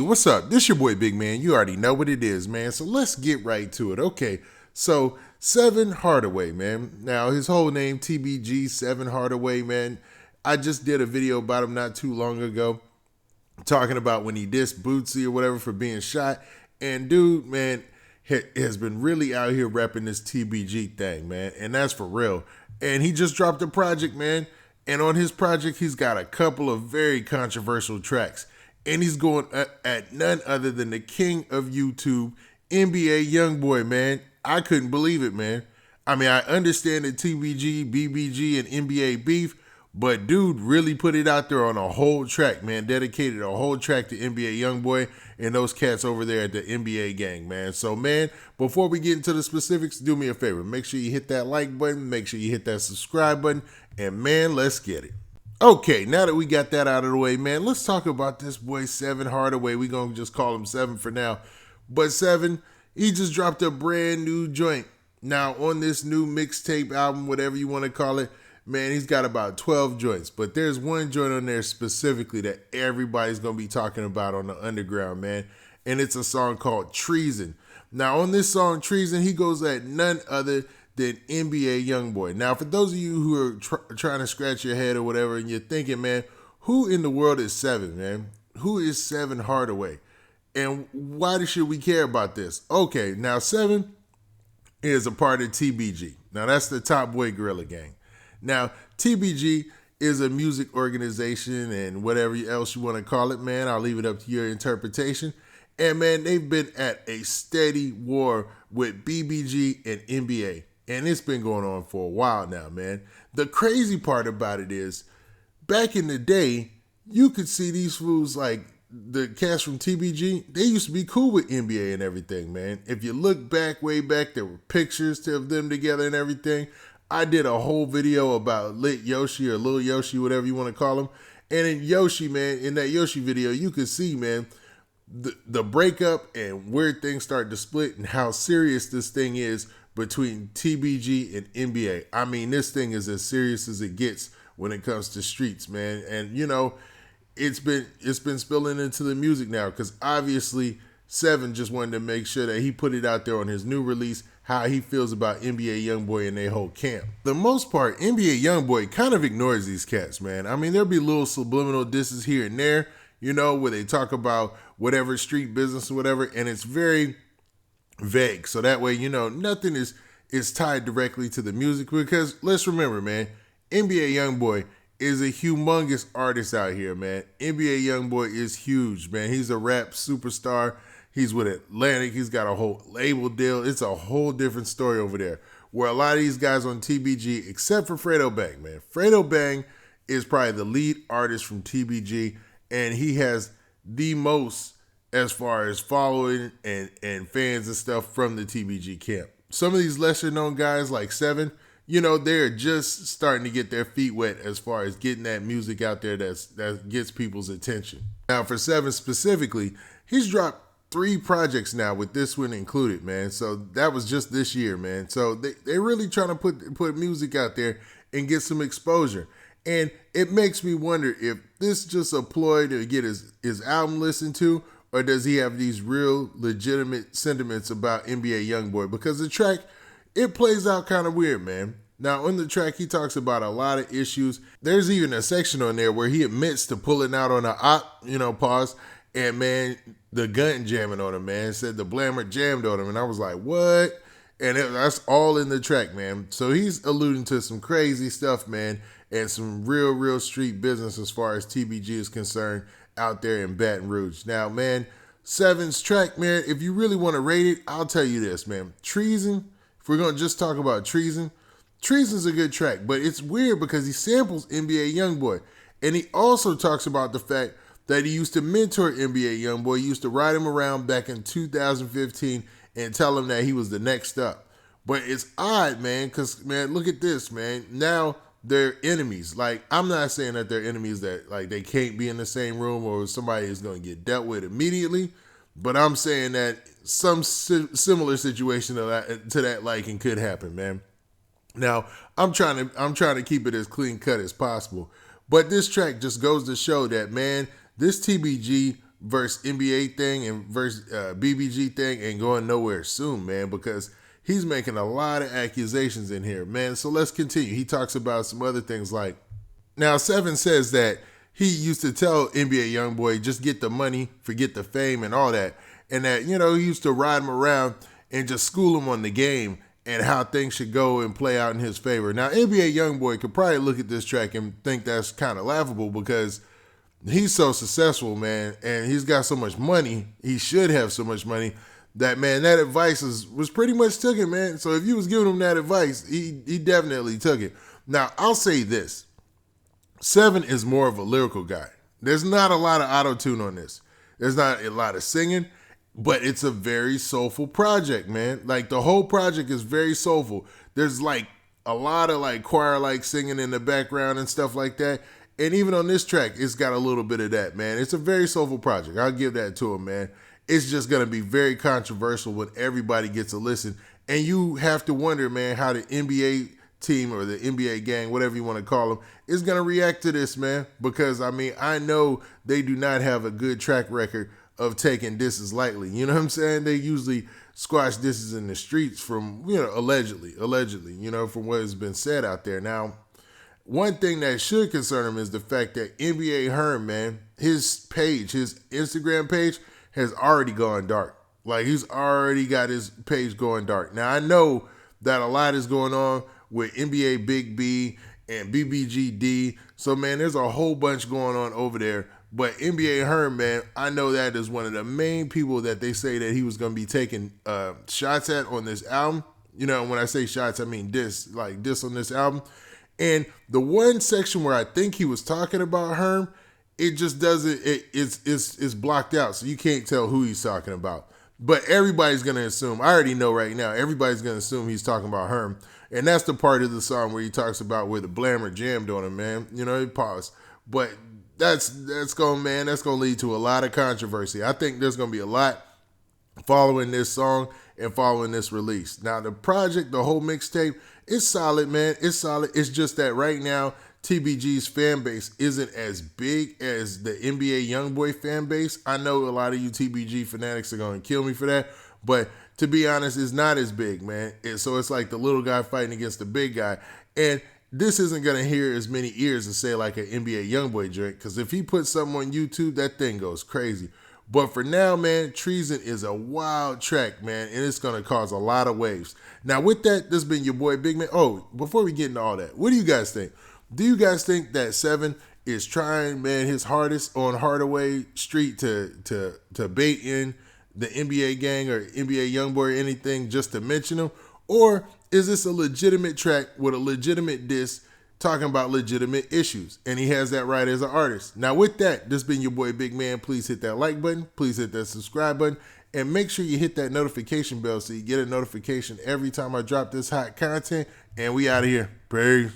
What's up? This your boy Big Man. You already know what it is, man. So let's get right to it. Okay, so Seven Hardaway, man. Now his whole name TBG, Seven Hardaway, man. I just did a video about him not too long ago, talking about when he dissed Bootsy or whatever for being shot. And dude, man, has been really out here repping this TBG thing, man. And that's for real. And he just dropped a project, man. And on his project, he's got a couple of very controversial tracks. And he's going at none other than the king of YouTube, NBA Youngboy, man. I couldn't believe it, man. I mean, I understand the TBG, BBG, and NBA beef, but dude really put it out there on a whole track, man. Dedicated a whole track to NBA Youngboy and those cats over there at the NBA gang, man. So, man, before we get into the specifics, do me a favor. Make sure you hit that like button. Make sure you hit that subscribe button. And, man, let's get it. Okay, now that we got that out of the way, man, let's talk about this boy Seven Hardaway. We're going to just call him Seven for now. But Seven, he just dropped a brand new joint. Now, on this new mixtape album, whatever you want to call it, man, he's got about 12 joints. But there's one joint on there specifically that everybody's going to be talking about on the underground, man. And it's a song called Treason. Now, on this song, Treason, he goes at none other than NBA Youngboy. Now, for those of you who are trying to scratch your head or whatever, and you're thinking, man, who in the world is Seven, man? Who is Seven Hardaway? And why should we care about this? Okay, now Seven is a part of TBG. Now, that's the Top Boy Gorilla Gang. Now, TBG is a music organization and whatever else you want to call it, man. I'll leave it up to your interpretation. And, man, they've been at a steady war with BBG and NBA. And it's been going on for a while now, man. The crazy part about it is, back in the day, you could see these fools like the cast from TBG. They used to be cool with NBA and everything, man. If you look back, way back, there were pictures of them together and everything. I did a whole video about Lit Yoshi or Lil Yoshi, whatever you want to call him. And in Yoshi, man, in that Yoshi video, you could see, man, the breakup and where things start to split and how serious this thing is between TBG and NBA. I mean, this thing is as serious as it gets when it comes to streets, man. And you know, it's been spilling into the music now because obviously Seven just wanted to make sure that he put it out there on his new release how he feels about NBA Youngboy and their whole camp. The most part, NBA Youngboy kind of ignores these cats, man. I mean, there'll be little subliminal disses here and there, you know, where they talk about whatever street business or whatever, and it's very vague. So that way, you know, nothing is tied directly to the music because let's remember, man, NBA Youngboy is a humongous artist out here, man. NBA Youngboy is huge, man. He's a rap superstar. He's with Atlantic. He's got a whole label deal. It's a whole different story over there. Where a lot of these guys on TBG, except for Fredo Bang, man. Fredo Bang is probably the lead artist from TBG, and he has the most as far as following and fans and stuff from the TBG camp. Some of these lesser known guys like Seven, you know, they're just starting to get their feet wet as far as getting that music out there that gets people's attention. Now for Seven specifically, he's dropped 3 projects now with this one included, man. So that was just this year, man. So they're really trying to put music out there and get some exposure. And it makes me wonder if this is just a ploy to get his album listened to, or does he have these real legitimate sentiments about NBA Youngboy? Because the track, it plays out kind of weird, man. Now, on the track, he talks about a lot of issues. There's even a section on there where he admits to pulling out on a op, you know, pause, and, man, the gun jamming on him, man. Said the blammer jammed on him, and I was like, what? And that's all in the track, man. So he's alluding to some crazy stuff, man, and some real street business as far as TBG is concerned out there in Baton Rouge. Now, man, Seven's track, man, if you really want to rate it, I'll tell you this, man. Treason, if we're going to just talk about Treason's a good track, but it's weird because he samples NBA Youngboy. And he also talks about the fact that he used to mentor NBA Youngboy. He used to ride him around back in 2015 and tell him that he was the next up. But it's odd, man, because, man, look at this, man. Now they're enemies. Like, I'm not saying that they're enemies that, like, they can't be in the same room or somebody is going to get dealt with immediately. But I'm saying that some similar situation to that liking could happen, man. Now, I'm trying to keep it as clean cut as possible. But this track just goes to show that, man, this TBG versus NBA thing and versus BBG thing ain't going nowhere soon, man, because he's making a lot of accusations in here, man. So let's continue. He talks about some other things like, now Seven says that he used to tell NBA Youngboy, just get the money, forget the fame and all that. And that, he used to ride him around and just school him on the game and how things should go and play out in his favor. Now, NBA Youngboy could probably look at this track and think that's kind of laughable because he's so successful, man, and he's got so much money. He should have so much money that, man, that advice was pretty much took it, man. So if you was giving him that advice, he definitely took it. Now, I'll say this. Seven is more of a lyrical guy. There's not a lot of auto-tune on this. There's not a lot of singing, but it's a very soulful project, man. Like, the whole project is very soulful. There's, like, a lot of, like, choir-like singing in the background and stuff like that. And even on this track, it's got a little bit of that, man. It's a very soulful project. I'll give that to him, man. It's just going to be very controversial when everybody gets a listen. And you have to wonder, man, how the NBA team or the NBA gang, whatever you want to call them, is going to react to this, man. Because, I know they do not have a good track record of taking disses lightly. You know what I'm saying? They usually squash disses in the streets from, allegedly, from what has been said out there. Now, one thing that should concern him is the fact that NBA Herm, man, his Instagram page has already gone dark. Like, he's already got his page going dark. Now, I know that a lot is going on with NBA Big B and BBGD. So, man, there's a whole bunch going on over there. But NBA Herm, man, I know that is one of the main people that they say that he was going to be taking shots at on this album. When I say shots, I mean diss on this album. And the one section where I think he was talking about Herm, it just doesn't, it's blocked out. So you can't tell who he's talking about. But everybody's going to assume, I already know right now, everybody's going to assume he's talking about Herm. And that's the part of the song where he talks about where the Blammer jammed on him, man. He paused. But that's going to lead to a lot of controversy. I think there's going to be a lot following this song and following this release. Now, the project, the whole mixtape, it's solid, man. It's solid. It's just that right now, TBG's fan base isn't as big as the NBA Youngboy fan base. I know a lot of you TBG fanatics are going to kill me for that, but to be honest, it's not as big, man. So it's like the little guy fighting against the big guy. And this isn't going to hear as many ears as, say, like an NBA Youngboy joint, because if he puts something on YouTube, that thing goes crazy. But for now, man, Treason is a wild track, man, and it's going to cause a lot of waves. Now, with that, this has been your boy, Big Man. Oh, before we get into all that, what do you guys think? Do you guys think that Seven is trying, man, his hardest on Hardaway Street to bait in the NBA gang or NBA Youngboy or anything just to mention him? Or is this a legitimate track with a legitimate diss talking about legitimate issues? And he has that right as an artist. Now, with that, this has been your boy, Big Man. Please hit that like button. Please hit that subscribe button. And make sure you hit that notification bell so you get a notification every time I drop this hot content. And we out of here. Peace.